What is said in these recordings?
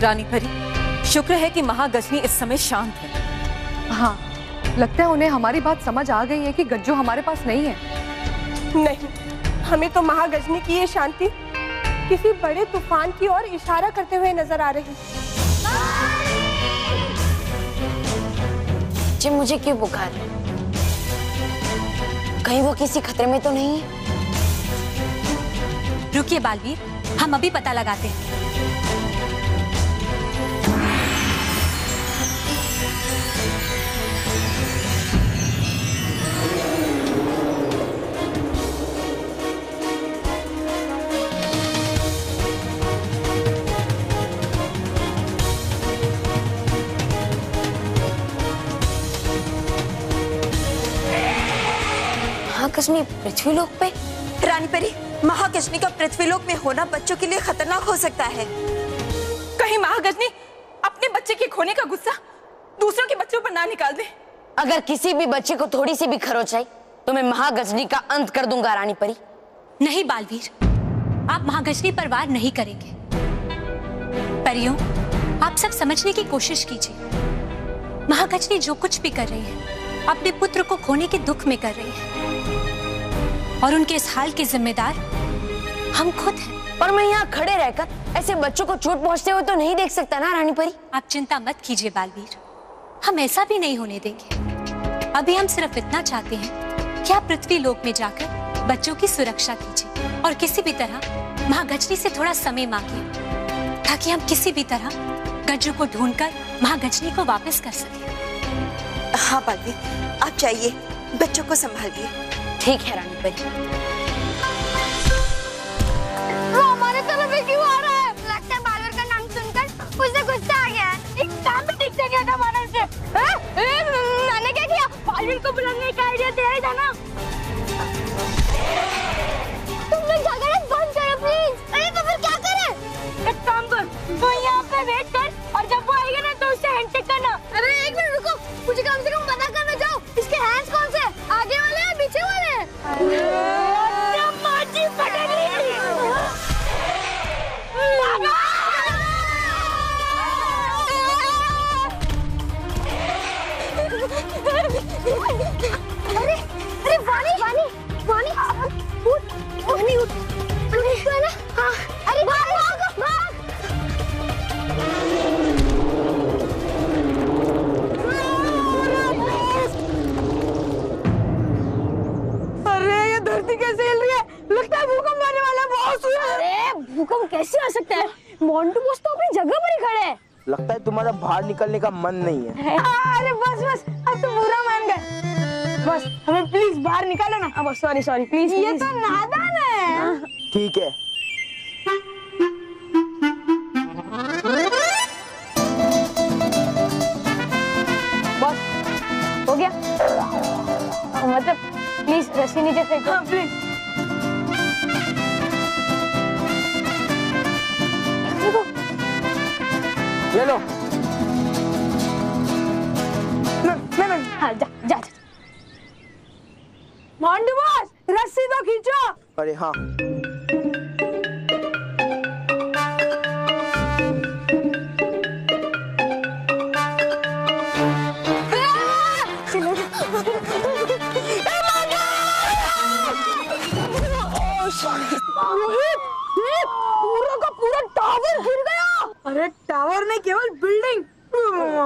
रानी परी, शुक्र है कि महागजनी इस समय शांत है। हाँ, लगता है उन्हें हमारी बात समझ आ गई है कि गज्जू हमारे पास नहीं है। नहीं, हमें तो महागजनी की ये शांति किसी बड़े तूफान की ओर इशारा करते हुए नजर आ रही। जी मुझे क्यों बुखार है? कहीं वो किसी खतरे में तो नहीं है? रुकिए बालवीर, हम अभी पता लगाते हैं। महागजनी पृथ्वीलोक पे? रानी परी, महागजनी का पृथ्वीलोक में होना बच्चों के लिए खतरनाक हो सकता है। कहीं महागजनी अपने बच्चे के खोने का गुस्सा दूसरों के बच्चों पर ना निकाल दे। अगर किसी भी बच्चे को थोड़ी सी भी खरोच आई तो मैं महागजनी का अंत कर दूंगा रानी परी। नहीं बालवीर, आप महागजनी पर वार नहीं करेंगे। परियों, आप सब समझने की कोशिश कीजिए। महागजनी जो कुछ भी कर रही है अपने पुत्र को खोने के दुख में कर रही है, और उनके इस हाल के जिम्मेदार हम खुद हैं। पर मैं यहाँ खड़े रहकर ऐसे बच्चों को चोट पहुँचते हुए तो नहीं देख सकता ना रानी परी। आप चिंता मत कीजिए बालवीर, हम ऐसा भी नहीं होने देंगे। अभी हम सिर्फ इतना चाहते हैं कि आप पृथ्वी लोक में जाकर बच्चों की सुरक्षा कीजिए और किसी भी तरह महागजनी से थोड़ा समय मांगिए, ताकि हम किसी भी तरह गज्जू को ढूंढकर महागजनी को वापस कर सकें। हाँ बालवीर, आप जाइए, बच्चों को संभालिए। ठीक है रानी परी। वो हमारे तरफ ही क्यों आ रहा है? लगता है बालवीर का नाम सुनकर उसे गुस्सा आ गया है। एक काम भी ठीक से नहीं आता मानव से। मैंने क्या किया? बालवीर को बुलाने का आइडिया तेरा ही था ना? तुम लोग झगड़ा बंद करो प्लीज। अरे तो फिर क्या करें? एक काम कर, तो यहाँ पे वेट कर और जब वो आएगा ना तो उससे हैंडशेक करना। अरे एक मिनट रुको, मुझे कम से कम पता करना जाओ इसके हैंड्स कौन से, आगे वाले हैं पीछे वाले हैं? माची पकड़ ली। अरे अरे वानी वानी वानी उठ वानी उठ तो है ना? हाँ अरे भाग भाग भाग। अरे ये धरती कैसे हिल रही है? लगता है भूकंप आने वाला है। बहुत सुना। अरे भूकंप कैसे आ सकता है? मोंटू बॉस तो अपनी जगह पर ही खड़े हैं। लगता है तुम्हारा बाहर निकलने का मन नहीं है। अरे बस बस, अब तो बुरा मान गए। बस हमें प्लीज बाहर निकालो ना। अब सॉरी सॉरी प्लीज। ये तो नादान है। ठीक है। बॉस हो गया? मतलब प्लीज रस्सी नीचे फेंको। हाँ प्लीज। ये लो। नहीं हाँ जा जा जा। मोंटू बॉस, रस्सी तो खींचो। अरे हाँ। पूरा का पूरा टावर गिर गया। अरे टावर नहीं, केवल बिल्डिंग,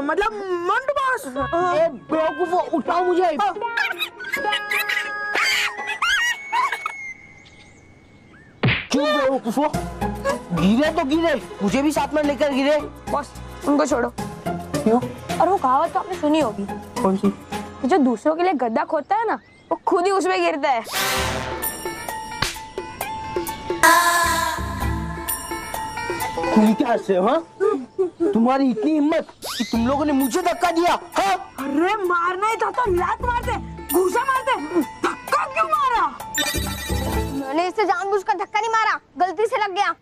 मतलब मोंटू बॉस। बेवकूफो, उठाओ मुझे। क्यों बेवकूफो? गिरे तो गिरे, मुझे भी साथ में लेकर गिरे। बॉस उनको छोड़ो। क्यों? और वो कहावत तो आपने सुनी होगी, कौन सी? जो दूसरों के लिए गड्ढा खोदता है ना, वो खुद ही उसमें गिरता है। तुम क्या से? हाँ, तुम्हारी इतनी हिम्मत कि तुम लोगों ने मुझे धक्का दिया? हाँ? अरे मारना ही था तो लात मारते, घूसा मारते, धक्का क्यों मारा? मैंने इसे जानबूझकर धक्का नहीं मारा, गलती से लग गया।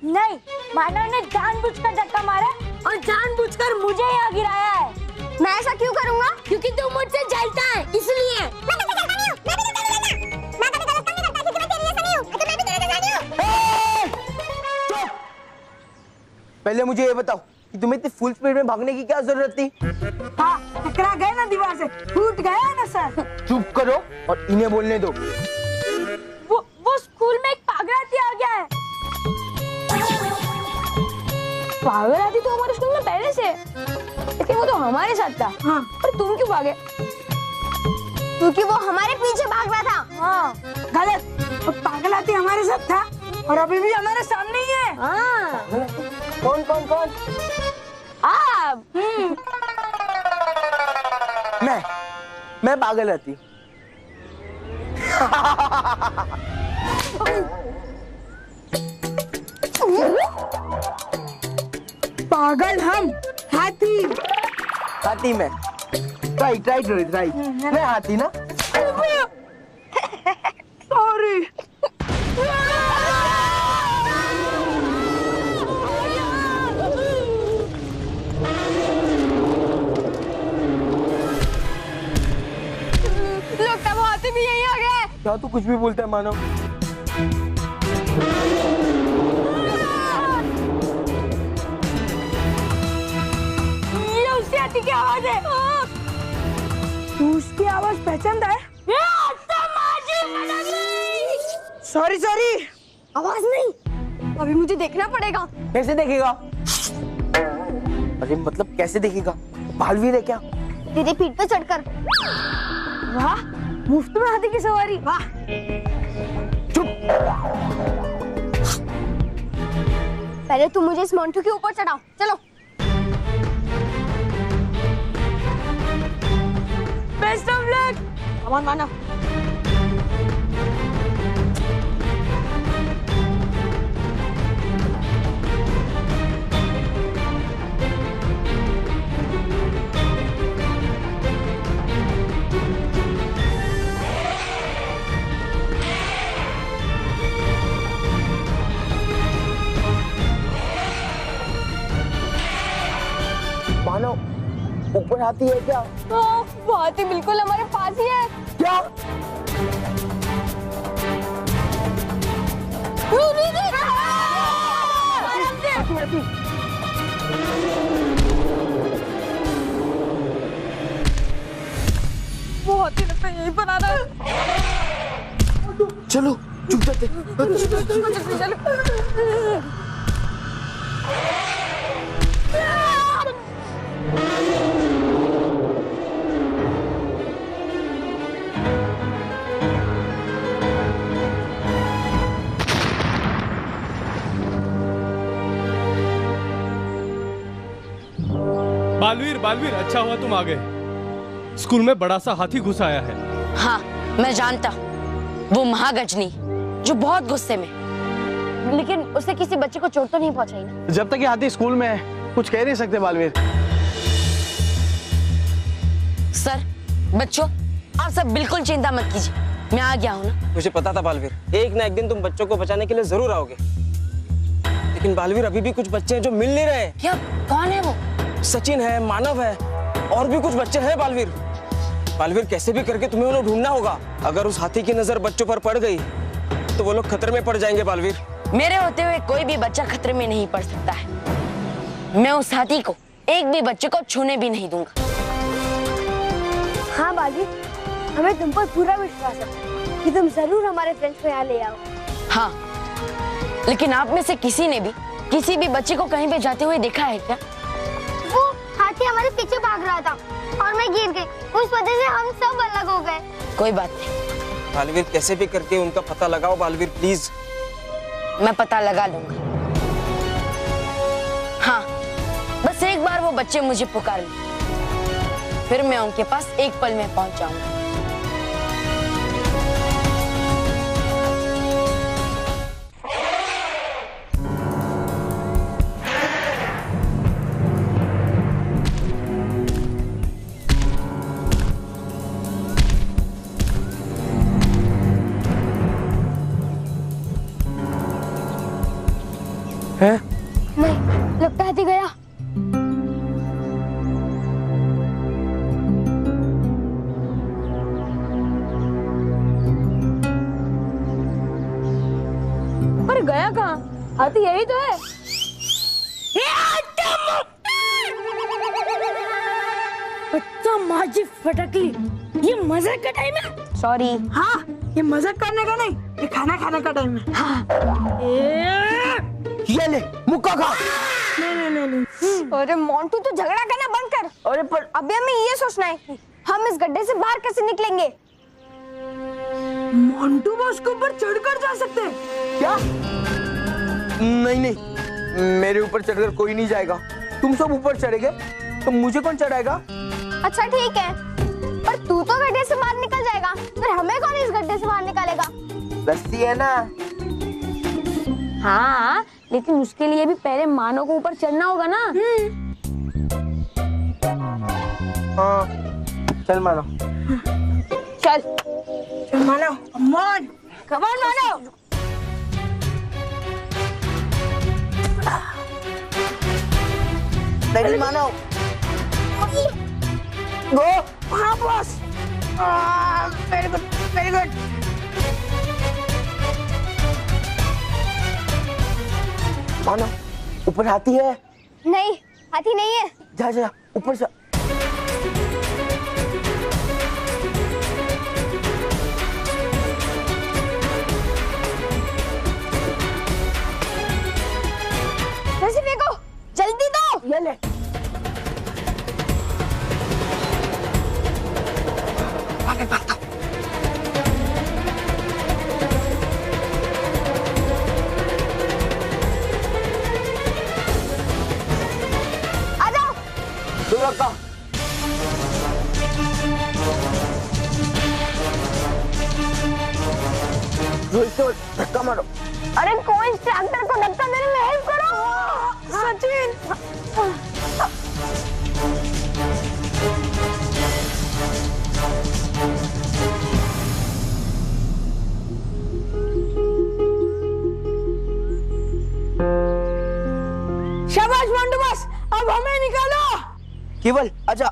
नहीं, मानव ने जानबूझकर धक्का मारा और जानबूझकर मुझे यहाँ गिराया है। मैं ऐसा क्यों करूँगा? क्योंकि तू मुझसे जलता है, इसलिए। पहले मुझे ये बताओ, कि तुम्हें इतनी फुल स्पीड में भागने की क्या जरूरत थी? हाँ, टकरा गए ना दीवार से, टूट गया ना सर। चुप करो और इन्हें बोलने दो। वो स्कूल में एक पागलाती आ गया है। पागलाती तो हमारे स्कूल में पहले से, लेकिन वो तो हमारे साथ था। हाँ। पर तुम क्यों भागे? क्योंकि वो हमारे पीछे भाग रहा था। हाँ, गलत। वो पागलाती हमारे साथ था और अभी भी हमारे सामने ही है। हाँ। कौन कौन कौन? आप। मैं पागल रहती। पागल हम, हाथी। हाथी मैं। राइट। मैं हाथी ना। सॉरी। लगता है वो हाथी भी यहीं आ गया है। क्या तू कुछ भी बोलता है मानो? ये उसकी हाथी की आवाज है। तू उसकी आवाज पहचानता है? सॉरी, आवाज नहीं, अभी मुझे देखना पड़ेगा। कैसे देखेगा? अरे मतलब कैसे देखेगा? बालवीर है क्या? तेरे पीठ पे चढ़कर। वाह, मुफ्त में हाथी की सवारी। वाह। चुप। पहले तुम मुझे इस मोंटू के ऊपर चढ़ाओ, चलो। Best of luck. कमान माना। मानो ऊपर हाथी है क्या? वो हाथी बिल्कुल हमारे पास ही है। क्या? वो हाथी लगता है यहीं पर आ रहा है। चलो चुप जाते। बालवीर, अच्छा हुआ तुम आ गए। स्कूल में बड़ा सा हाथी घुस आया है। हाँ, मैं जानता हूँ, वो महागजनी जो बहुत गुस्से में, लेकिन उसने किसी बच्चे को चोट तो नहीं पहुंचाई ना? जब तक ये हाथी स्कूल में है कुछ कह नहीं सकते बालवीर। सर, बच्चों, आप सब बिल्कुल चिंता मत कीजिए, मैं आ गया हूँ ना। मुझे पता था बालवीर, एक ना एक दिन तुम बच्चों को बचाने के लिए जरूर आओगे। लेकिन बालवीर, अभी भी कुछ बच्चे हैं जो मिल नहीं रहे। क्या? कौन है वो? सचिन है, मानव है, और भी कुछ बच्चे हैं बालवीर। बालवीर, कैसे भी करके तुम्हें उन्हें ढूंढना होगा। अगर उस हाथी की नजर बच्चों पर पड़ गई तो वो लोग खतरे में पड़ जाएंगे बालवीर। मेरे होते हुए कोई भी बच्चा खतरे में नहीं पड़ सकता है। मैं उस हाथी को एक भी बच्चे को छूने भी नहीं दूंगा। हाँ बालवीर, हमें तुम पर पूरा विश्वास है कि तुम जरूर हमारे फ्रेंड्स को यहाँ ले आओ। हाँ, लेकिन आप में से किसी ने भी किसी भी बच्चे को कहीं पे जाते हुए देखा है क्या? वो हाथी हमारे पीछे भाग रहा था और मैं गिर गई, उस वजह से हम सब अलग हो गए। कोई बात नहीं बालवीर, कैसे भी करके उनका पता लगाओ बालवीर, प्लीज। मैं पता लगा लूंगा। हाँ, बस एक बार वो बच्चे मुझे पुकार लें, फिर मैं उनके पास एक पल में पहुंच जाऊंगा। है? नहीं, लगता है हाथी गया। पर गया कहाँ? हाथी यही तो है। बच्चा माझी फटकली, ये मजाक का टाइम है। सॉरी। हाँ, ये मजाक करने का नहीं, ये खाना खाने का टाइम है। हाँ। ये ले मुक्का खा। नहीं। अरे मोंटू तो झगड़ा करना बंद कर। अरे पर अभी हमें ये सोचना है कि हम इस गड्ढे से बाहर कैसे निकलेंगे। मोंटू बॉस के ऊपर चढ़कर जा सकते हैं। क्या? नहीं, मेरे ऊपर चढ़कर कोई नहीं जाएगा। तुम सब ऊपर चढ़ेगे तो मुझे कौन चढ़ाएगा? अच्छा ठीक है, पर तू तो गड्ढे से बाहर निकल जाएगा, फिर हमें कौन इस गड्ढे से बाहर निकालेगा? रस्सी है ना। हाँ, लेकिन उसके लिए भी पहले मानव को ऊपर चढ़ना होगा ना। हाँ, चल मानो। चल मानो, कम ऑन मानो। नहीं मानो। गो। हाँ boss. Very good, very good. मानो, ऊपर हाथी है। नहीं, हाथी नहीं है। जा ऊपर जा। रस्सी फेंको, जल्दी दो। ये ले। आगे भाग। आ जाओ। दुर्गा। धक्का मारो। अरे कोई ट्रैक्टर को धक्का देने में हेल्प करो। सचिन। शाबाश मोंटू बॉस, अब हमें निकालो। केवल आजा।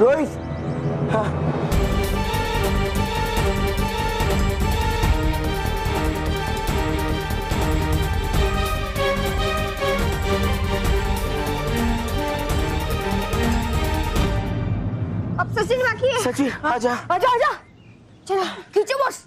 रोहित। हाँ। अब सचिन बाकी है। सचिन आजा। आजा। चलो खींचो बॉस।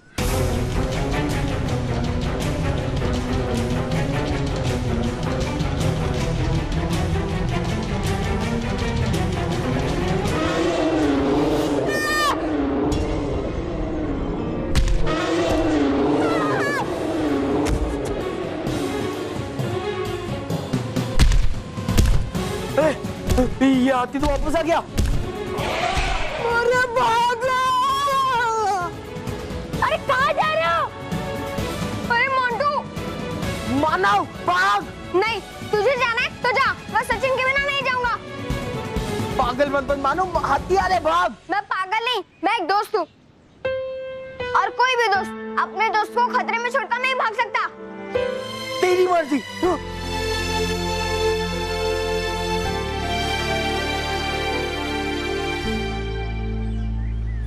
ये हाथी तो वापस आ गया। अरे भाग लो। अरे कहाँ जा रहे हो? अरे मोंटू। मानव भाग। नहीं, तुझे जाना है तो जा, मैं सचिन के बिना नहीं जाऊंगा। पागल मत बन मानो, हाथी आ रहे, भाग। मैं पागल नहीं, मैं एक दोस्त हूँ, और कोई भी दोस्त अपने दोस्त को खतरे में छोड़कर नहीं भाग सकता। तेरी मर्जी।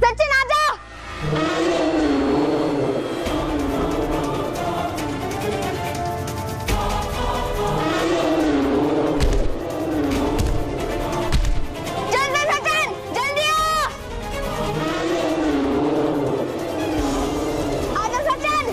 सचिन आजा। जल्दी सचिन, जल्दी आ। आजा सचिन।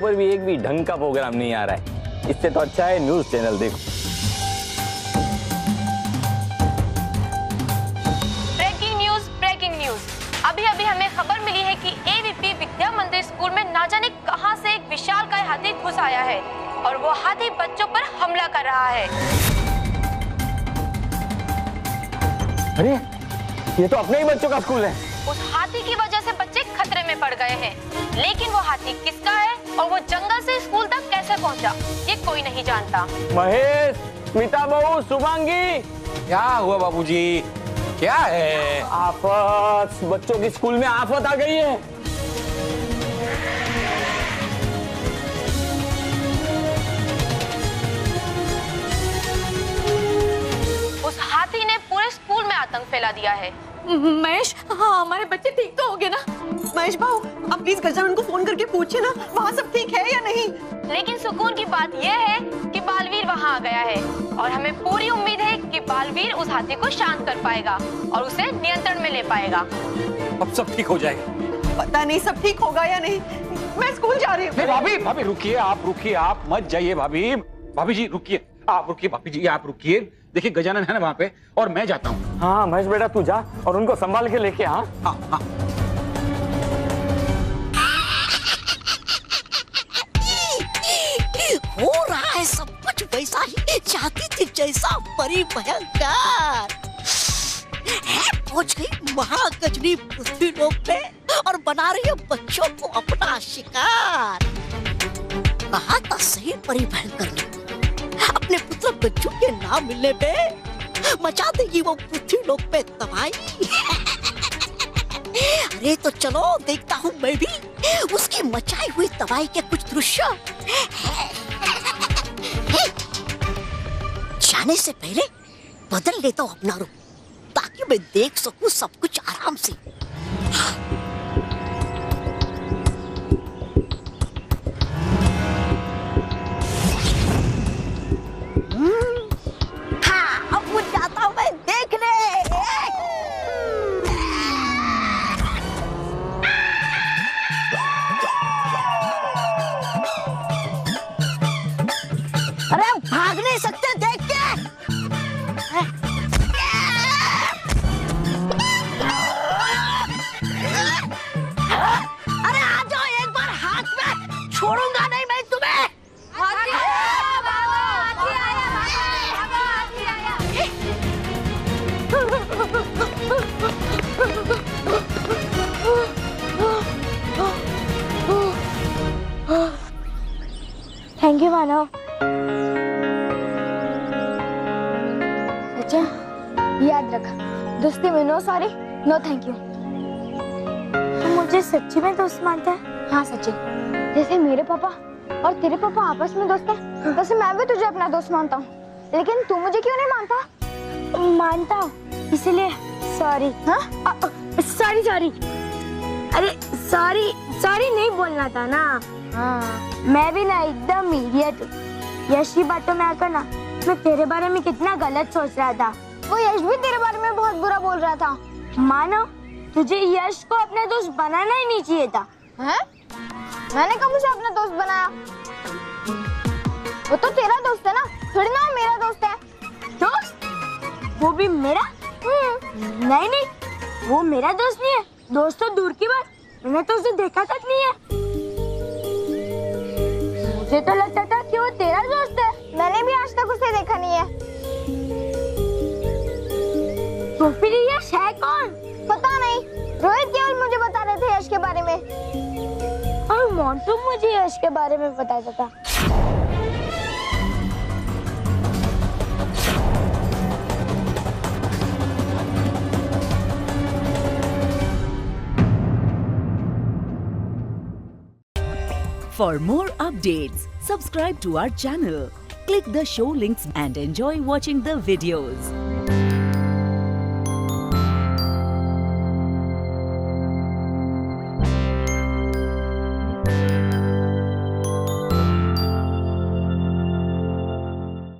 ऊपर भी एक भी ढंग का प्रोग्राम नहीं आ रहा है। इससे तो अच्छा है न्यूज चैनल देखो। Breaking news. अभी अभी हमें खबर मिली है कि एवीपी विद्या मंदिर स्कूल में ना जाने कहां से एक विशालकाय हाथी घुस आया है और वो हाथी बच्चों पर हमला कर रहा है। अरे ये तो अपने ही बच्चों का स्कूल है। उस हाथी की वजह से बच्चे खतरे में पड़ गए हैं, लेकिन वो हाथी किसका है और वो जंगल से स्कूल तक कैसे पहुंचा, ये कोई नहीं जानता। महेश, स्मिता बहू, शुभांगी, क्या हुआ बाबूजी? क्या है? आफत, बच्चों की स्कूल में आफत आ गई है। उस हाथी ने पूरे स्कूल में आतंक फैला दिया है। महेश, हाँ हमारे बच्चे ठीक तो हो गए ना? महेश भाऊ, आप प्लीज गजानन को फोन करके पूछिए ना वहाँ सब ठीक है या नहीं। लेकिन सुकून की बात यह है कि बालवीर वहाँ आ गया है और हमें पूरी उम्मीद है कि बालवीर उस हाथी को शांत कर पाएगा और उसे नियंत्रण में ले पाएगा। अब सब ठीक हो जाएगा। पता नहीं सब ठीक होगा या नहीं। मैं स्कूल जा रही हूँ। भाभी रुकिए, आप मत जाइए। भाभी जी रुकिए, आप रुकिए। भाभी जी आप रुकिए, देखिए गजानन है ना वहाँ पे और मैं जाता हूँ। हाँ महेश बेटा तू जा और उनको संभाल के लेके। हाँ हाँ। हो रहा है सब कुछ वैसा ही चाहती थी जैसा परी भयंकर है। पहुंच गई महागजनी पृथ्वी लोक पे और बना रही है बच्चों को अपना शिकार। कहा था सही परी भयंकर ने, अपने पुत्र बच्चों के नाम मिलने पे मचा देगी वो पृथ्वी लोक पे तबाही। अरे तो चलो देखता हूँ मैं भी उसकी मचाई हुई तबाही के कुछ दृश्य। जाने से पहले बदल लेता हूँ अपना रूप ताकि मैं देख सकूं सब कुछ आराम से। हाँ अब मुझे जाता हूँ मैं देखने। अरे भाग नहीं सकते देख के। अरे आ जाओ एक बार, हाथ में छोड़ूंगा नहीं मैं तुम्हें। Thank you Manav. अच्छा याद रख, दोस्ती में no sorry no thank you. तुम मुझे सच्ची में दोस्त मानता है? हाँ सच्ची। जैसे मेरे पापा और तेरे पापा आपस में दोस्त है, वैसे मैं भी तुझे अपना दोस्त मानता हूँ। लेकिन तू मुझे क्यों नहीं मानता? मानता हूँ इसीलिए सॉरी। हाँ सॉरी सॉरी। अरे सॉरी सॉरी नहीं बोलना था ना। हाँ मैं भी ना एकदम इडियट हूँ। यश की बातों में आकर ना मैं तेरे बारे में कितना गलत सोच रहा था। वो यश भी तेरे बारे में बहुत बुरा बोल रहा था। मानो तुझे यश को अपना दोस्त बनाना ही नहीं चाहिए था। हैं? मैंने कब उसे अपना दोस्त बनाया? वो तो तेरा दोस्त है ना, थोड़ी ना मेरा दोस्त है। दोस्त? वो भी मेरा? नहीं नहीं, वो मेरा दोस्त नहीं है। दोस्त तो दूर की बात, मैंने तो उसे देखा तक नहीं है। मुझे तो लगता था कि वो तेरा दोस्त है। मैंने भी आज तक उसे देखा नहीं है। तो फिर यश है कौन? पता नहीं, रोहित केवल मुझे बता रहे थे यश के बारे में और मोंटू मुझे यश के बारे में बताता था। For more updates, subscribe to our channel, click the show links and enjoy watching the videos.